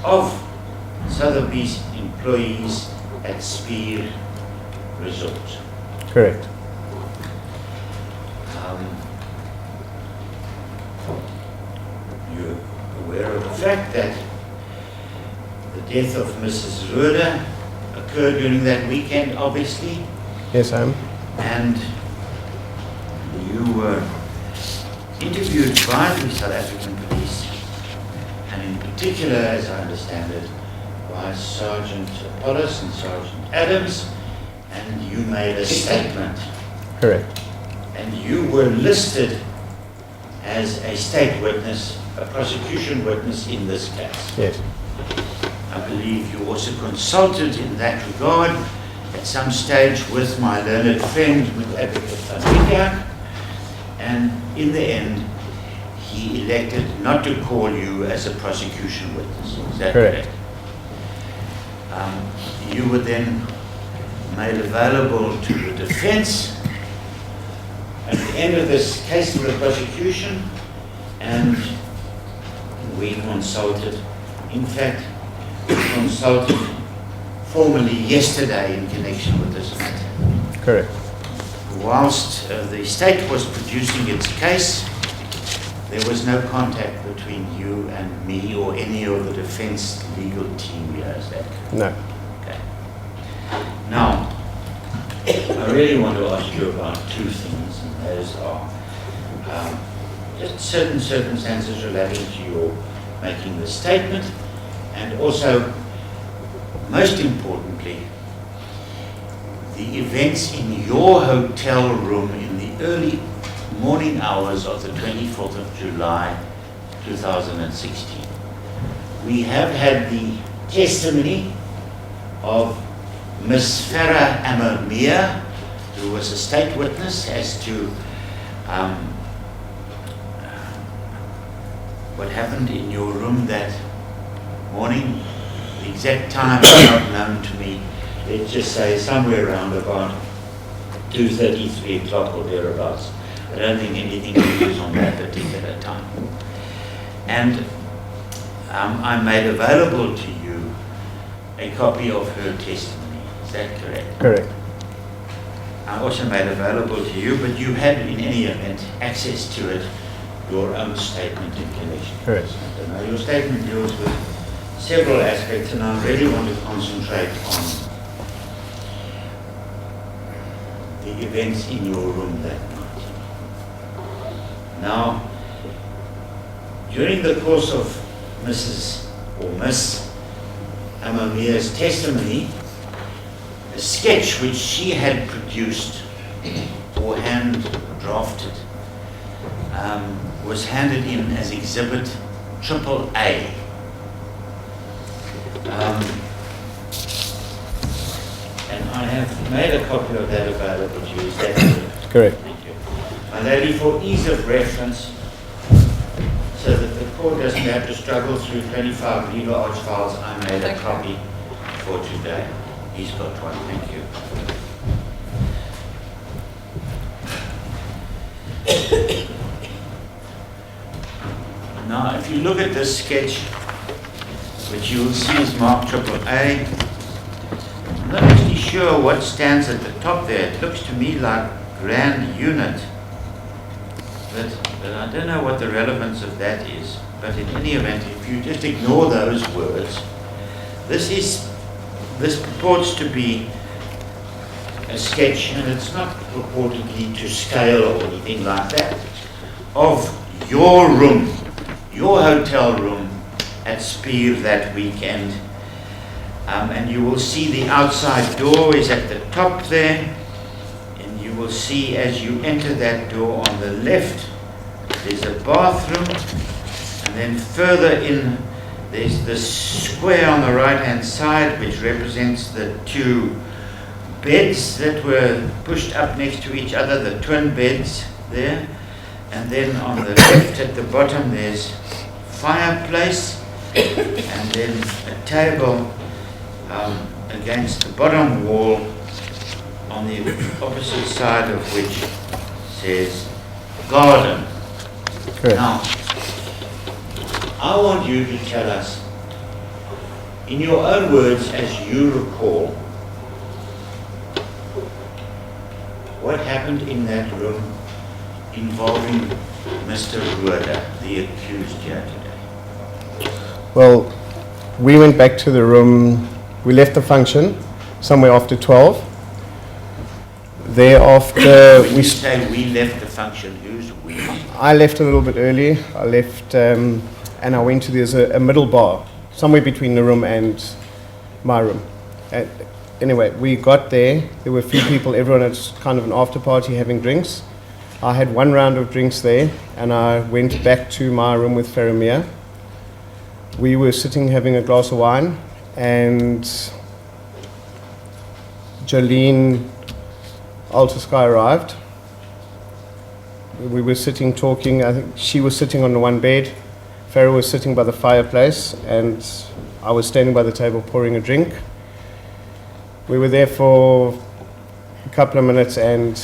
of Sotheby's employees at Spear Resort. Correct. You're aware of the fact that the death of Mrs. Rohde occurred during that weekend, obviously, Yes, I am. and you were interviewed by the South African police, and in particular, as I understand it, by Sergeant Apollos and Sergeant Adams, and you made a statement. Correct. And you were listed as a state witness, a prosecution witness in this case. Yes. I believe you also consulted in that regard at some stage with my learned friend, with Advocate Van Wyk, and in the end, he elected not to call you as a prosecution witness. Is that correct? You were then made available to the defense at the end of this case of the prosecution, and we consulted. In fact, we consulted formally yesterday in connection with this matter. Correct. Whilst the state was producing its case, there was no contact between you and me or any of the defense legal team here, is that correct? No. Okay. Now, I really want to ask you about two things, and those are just certain circumstances relating to your making the statement, and also, most importantly, the events in your hotel room in the early morning hours of the 24th of July 2016. We have had the testimony of Miss Farah Amamia, who was a state witness, as to what happened in your room that morning. The exact time is not known to me. Let's just say somewhere around about 2:30, 3 o'clock or thereabouts. I don't think anything changes on that particular time. And I made available to you a copy of her testimony. Is that correct? Correct. I also made available to you, but you had in any event access to it, your own statement in connection. Correct. Now, your statement deals with several aspects, and I really want to concentrate on the events in your room that night. Now, during the course of Miss Amamia's testimony, a sketch which she had produced or hand drafted was handed in as Exhibit AAA. And I have made a copy of that available to you. Is that correct? Correct. Thank you. My lady, for ease of reference, so that the court doesn't have to struggle through 25 legal arch files, I made a copy for today. He's got one. Thank you. Now, if you look at this sketch, which you will see is marked AAA, I'm not actually sure what stands at the top there. It looks to me like Grand Unit, but I don't know what the relevance of that is. But in any event, if you just ignore those words, this purports to be a sketch, and it's not purportedly to scale or anything like that, of your room, your hotel room at Spear that weekend. And you will see the outside door is at the top there, and you will see as you enter that door on the left, there's a bathroom, and then further in there's the square on the right hand side which represents the two beds that were pushed up next to each other, the twin beds there. And then on the left at the bottom there's fireplace, and then a table against the bottom wall on the opposite side of which says garden. Correct. Now, I want you to tell us In your own words, as you recall, what happened in that room involving Mr. Rohde, the accused here today? Well, we went back to the room. We left the function somewhere after 12. Thereafter, When you say we left the function, who's we? I left a little bit early. I left and I went to, there's a middle bar, somewhere between the room and my room. And anyway, we got there. There were a few people, everyone at kind of an after party having drinks. I had one round of drinks there, and I went back to my room with Faramir. We were sitting having a glass of wine, and Jolene Altersky arrived. We were sitting talking. I think she was sitting on the one bed. Farah was sitting by the fireplace, and I was standing by the table pouring a drink. We were there for a couple of minutes, and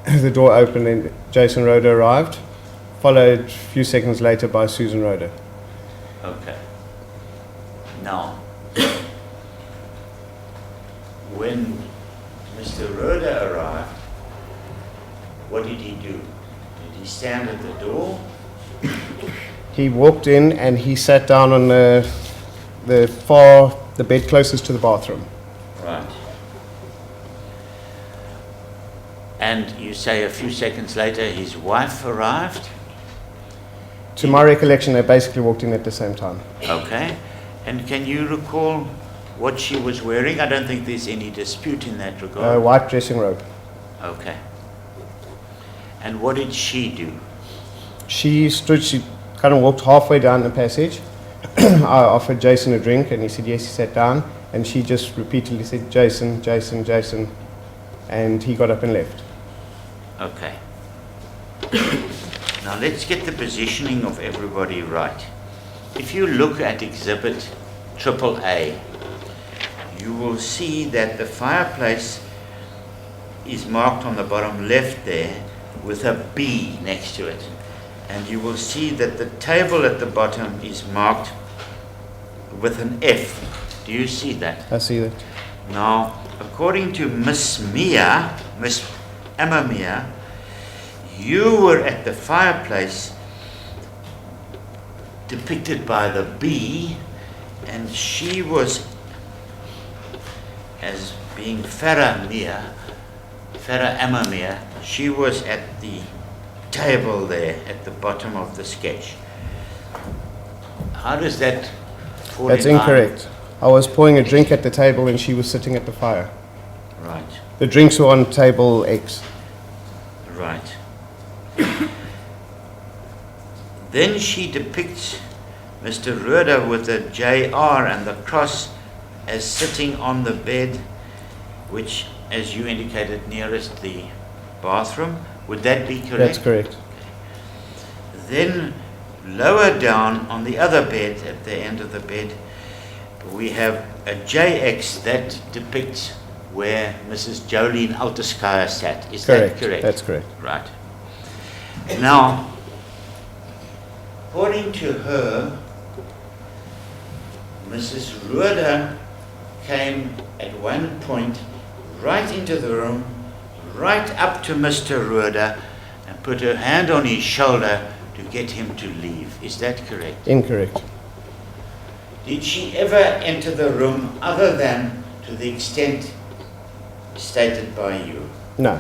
the door opened and Jason Rohde arrived, followed a few seconds later by Susan Rohde. Okay. Now, when Mr. Rohde arrived, what did he do? Did he stand at the door? He walked in and he sat down on the bed closest to the bathroom. Right. And you say a few seconds later his wife arrived? To my recollection, they basically walked in at the same time. Okay. And can you recall what she was wearing? I don't think there's any dispute in that regard. A white dressing robe. Okay. And what did she do? She kind of walked halfway down the passage. I offered Jason a drink and he said yes, he sat down. And she just repeatedly said, Jason, Jason, Jason. And he got up and left. Okay. Now let's get the positioning of everybody right. If you look at exhibit AAA, you will see that the fireplace is marked on the bottom left there with a B next to it. And you will see that the table at the bottom is marked with an F. Do you see that? I see that. Now, according to Miss Emma Mia, you were at the fireplace depicted by the B, and she was as being Farah Emma Mia, she was at the table there at the bottom of the sketch. How does that fall That's in line? incorrect. I was pouring a drink at the table and she was sitting at the fire. Right. The drinks were on table X. Right. Then she depicts Mr. Rohde with a JR and the cross as sitting on the bed, which, as you indicated, nearest the bathroom. Would that be correct? That's correct. Then lower down on the other bed, at the end of the bed, we have a JX that depicts where Mrs. Jolene Altersky sat. Is that correct? That's correct. Right. Now, according to her, Mrs. Rohde came at one point right into the room, right up to Mr. Rohde, and put her hand on his shoulder to get him to leave. Is that correct? Incorrect. Did she ever enter the room other than to the extent stated by you? No,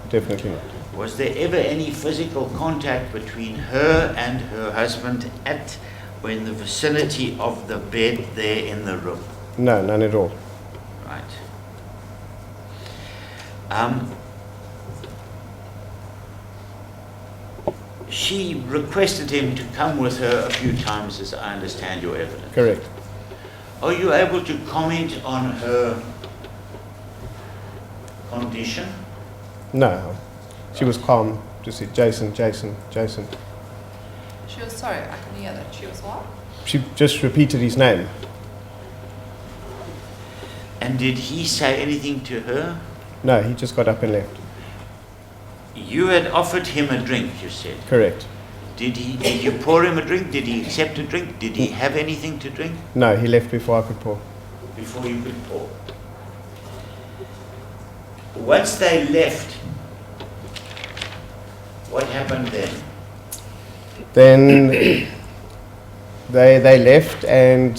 definitely not. Was there ever any physical contact between her and her husband at or in the vicinity of the bed there in the room? No, none at all. Right. She requested him to come with her a few times, as I understand your evidence. Correct. Are you able to comment on her condition? No. She was calm. Just said, Jason, Jason, Jason. She was, sorry, I couldn't hear that. She was what? She just repeated his name. And did he say anything to her? No, he just got up and left. You had offered him a drink, you said. Correct. Did you pour him a drink? Did he accept a drink? Did he have anything to drink No, he left before I could pour. before you could pour? Once they left, what happened then? Then they left, and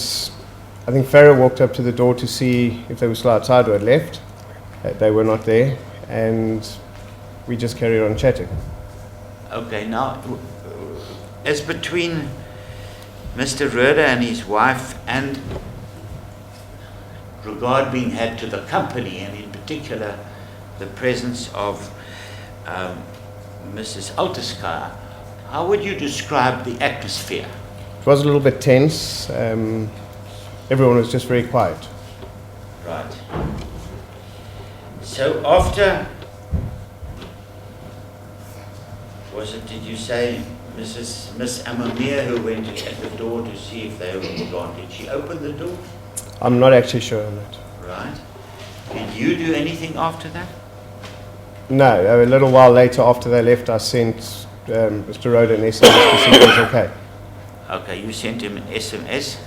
I think Farah walked up to the door to see if they were still outside or had left. They were not there, and we just carried on chatting. Okay, now, as between Mr. Rohde and his wife, and regard being had to the company, and in particular the presence of Mrs. Alteskar, how would you describe the atmosphere? It was a little bit tense. Everyone was just very quiet. Right. So after, did you say Miss Amamir, who went at the door to see if they were gone, did she open the door? I'm not actually sure on that. Right. Did you do anything after that? No, a little while later after they left, I sent Mr. Rohde an SMS to see if he was okay. Okay, you sent him an SMS.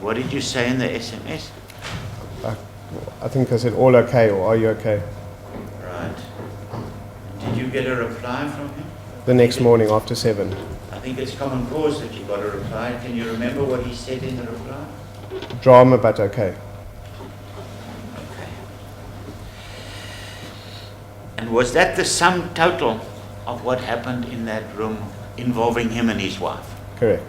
What did you say in the SMS? I think I said, all okay, or are you okay? Right. Did you get a reply from him? The next morning after 7. I think it's common cause that you got a reply. Can you remember what he said in the reply? Drama, but okay. Okay. And was that the sum total of what happened in that room involving him and his wife? Correct.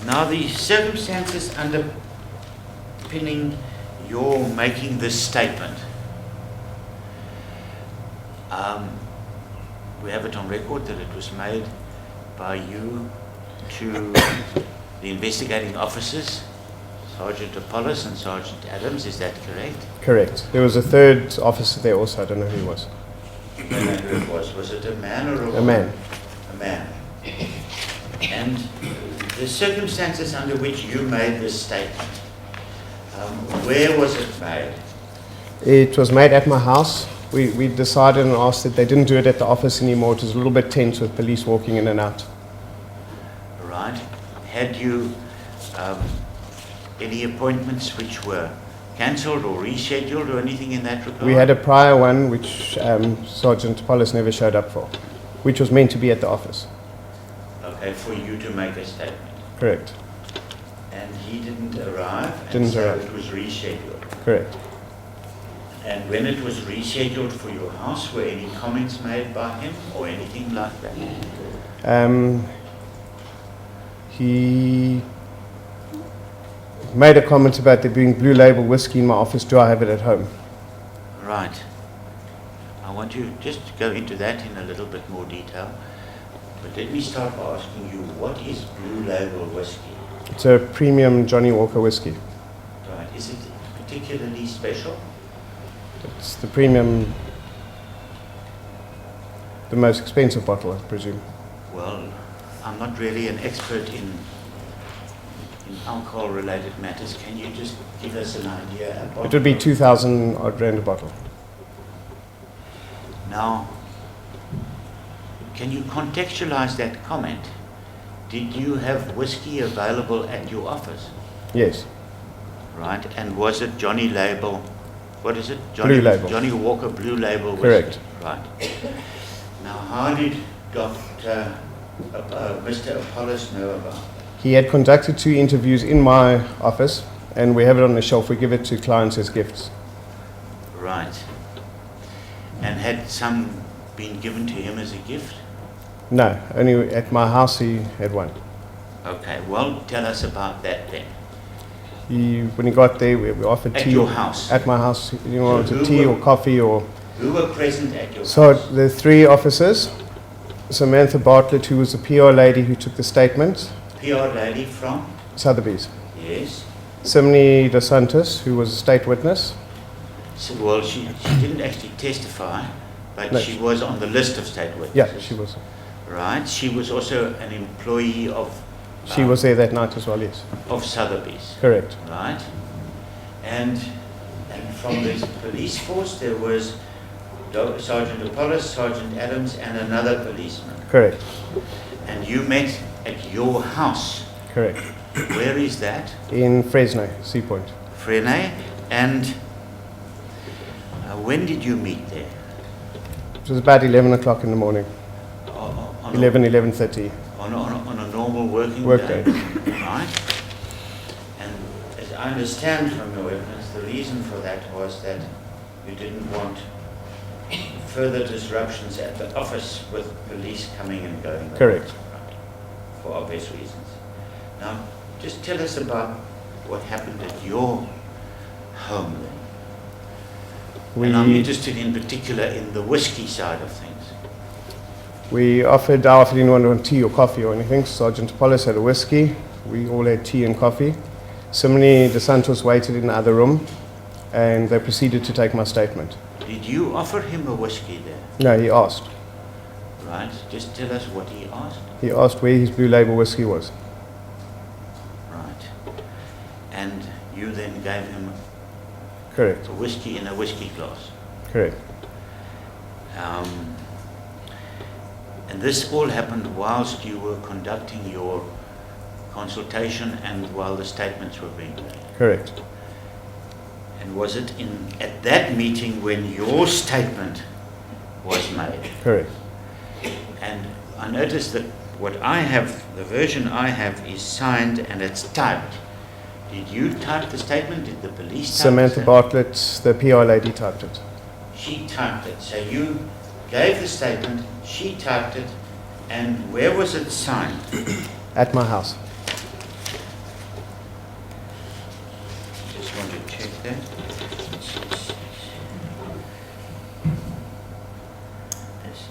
Now, the circumstances underpinning your making this statement, we have it on record that it was made by you to the investigating officers, Sergeant Apollos and Sergeant Adams. Is that correct? Correct. There was a third officer there also. I don't know who he was. I don't know who it was. Was it a man or a woman? A man. A man. And the circumstances under which you made this statement, where was it made? It was made at my house. We decided and asked that they didn't do it at the office anymore. It was a little bit tense with police walking in and out. Right. Had you any appointments which were cancelled or rescheduled or anything in that regard? We had a prior one which Sergeant Apollos never showed up for, which was meant to be at the office. Okay, for you to make a statement. Correct. And he didn't arrive? Didn't so arrive. It was rescheduled. Correct. And when it was rescheduled for your house, were any comments made by him or anything like that? He made a comment about there being Blue Label whiskey in my office. Do I have it at home? Right. I want you just to go into that in a little bit more detail. But let me start by asking you, what is Blue Label whiskey? It's a premium Johnny Walker whiskey. Right. Is it particularly special? It's the premium, the most expensive bottle, I presume. Well, I'm not really an expert in alcohol-related matters. Can you just give us an idea? It would be 2,000 odd rand a bottle. Now, can you contextualize that comment? Did you have whiskey available at your office? Yes. Right, and was it Johnny Label? What is it? Blue Label. Johnny Walker Blue Label whiskey. Correct. Right. Now, how did Mr. Apollos know about that? He had conducted 2 interviews in my office, and we have it on the shelf. We give it to clients as gifts. Right. And had some been given to him as a gift? No, only at my house he had one. Okay, well, tell us about that then. When he got there, we offered At tea. your house? At my house. You wanted who tea were- or coffee or... Who were present at your So house? the 3 officers, Samantha Bartlett, who was the PR lady who took the statement, PR lady from? Sotheby's. Yes. Simone dos Santos, who was a state witness. So, well, she didn't actually testify, but No. she was on the list of state witnesses. Yeah, she was. Right. She was also an employee of... She was there that night as well, yes. Of Sotheby's. Correct. Right. And from the police force, there was Sergeant Apollos, Sergeant Adams, and another policeman. Correct. And you met at your house. Correct. Where is that? In Fresno, Sea Point. Fresno. And when did you meet there? It was about 11 o'clock in the morning. On 11:30. On a normal working Workday. Right? And as I understand from your evidence, the reason for that was that you didn't want further disruptions at the office with police coming and going. Correct. Right. For obvious reasons. Now, just tell us about what happened at your home then. And I'm interested in particular in the whiskey side of things. I offered anyone want tea or coffee or anything. Sergeant Apollos had a whiskey. We all had tea and coffee. Similarly, the Santos waited in the other room and they proceeded to take my statement. Did you offer him a whiskey there? No, he asked. Right, just tell us what he asked. He asked where his Blue Label whiskey was. Right. And you then gave him Correct. a whiskey in a whiskey glass. Correct. And this all happened whilst you were conducting your consultation and while the statements were being made. Correct. And was it at that meeting when your statement was made? Correct. And I noticed that what I have, the version I have, is signed and it's typed. Did you type the statement? Did the police type Samantha it? Bartlett, the PR lady, typed it. She typed it. So you gave the statement, she typed it, and where was it signed? At my house. Just want to check that. Yes.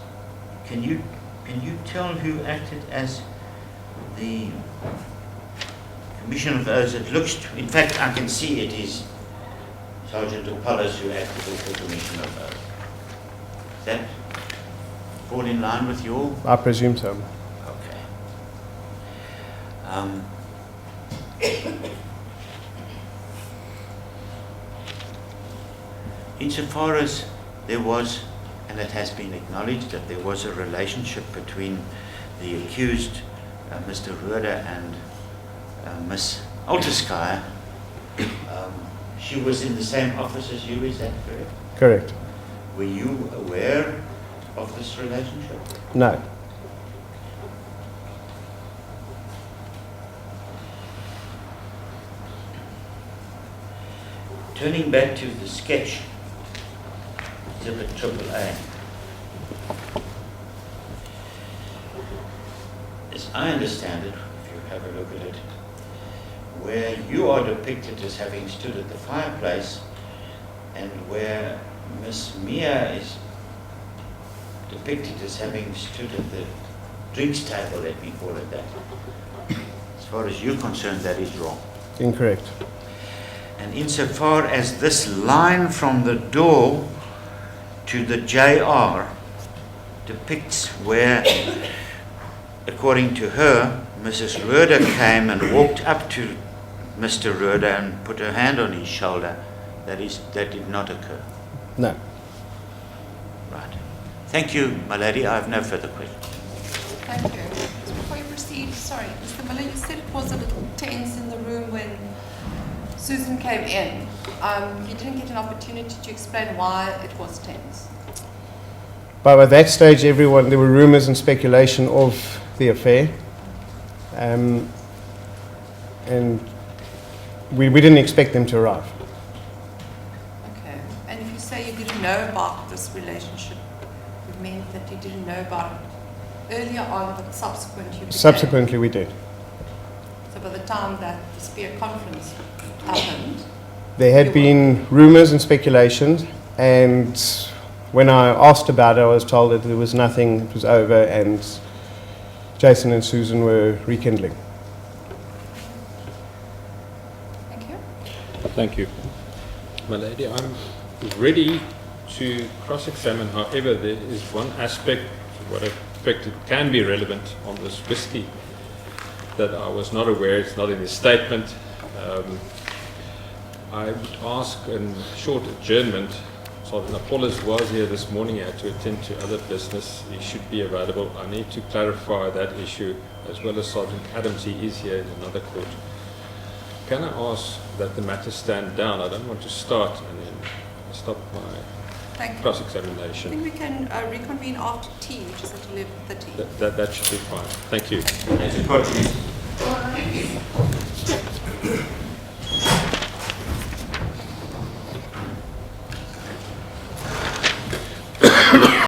Can you tell who acted as the Commission of Oaths? It looks, in fact, I can see it is Sergeant Apollos who acted as the Commission of Oaths. Does that fall in line with your? I presume so. Okay. Insofar as there was, and it has been acknowledged that there was a relationship between the accused, Mr. Rohde, and Miss Alterskaya, she was in the same office as you, is that correct? Correct. Were you aware of this relationship? No. Turning back to the sketch, Exhibit AAA. As I understand it, if you have a look at it, where you are depicted as having stood at the fireplace and where Miss Mia is depicted as having stood at the drinks table, let me call it that. As far as you're concerned, that is wrong. Incorrect. And insofar as this line from the door to the JR depicts where, according to her, Mrs. Rohde came and walked up to Mr. Rohde and put her hand on his shoulder, that did not occur. No. Right. Thank you, my lady. I have no further questions. Thank you. Just before you proceed, sorry, Mr. Miller, you said it was a little tense in the room when Susan came in. You didn't get an opportunity to explain why it was tense. But at that stage, there were rumors and speculation of the affair. And we didn't expect them to arrive. Okay. And if you say you didn't know about this relationship, it meant that you didn't know about it earlier on, but Subsequently, we did. So by the time that the Spear conference happened, There had been rumors and speculations, and when I asked about it, I was told that there was nothing, it was over, and Jason and Susan were rekindling. thank you. Thank you. My lady, I'm ready to cross-examine. However, there is one aspect, what I expected can be relevant on this whiskey that I was not aware, it's not in the statement. I would ask in short adjournment Sergeant Apollos was here this morning. He had to attend to other business. He should be available. I need to clarify that issue, as well as Sergeant Adams. He is here in another court. Can I ask that the matter stand down? I don't want to start and then stop my Thank you. I cross-examination. think we can reconvene after tea, which is at 11:30. That should be fine. Thank you. As a court, please.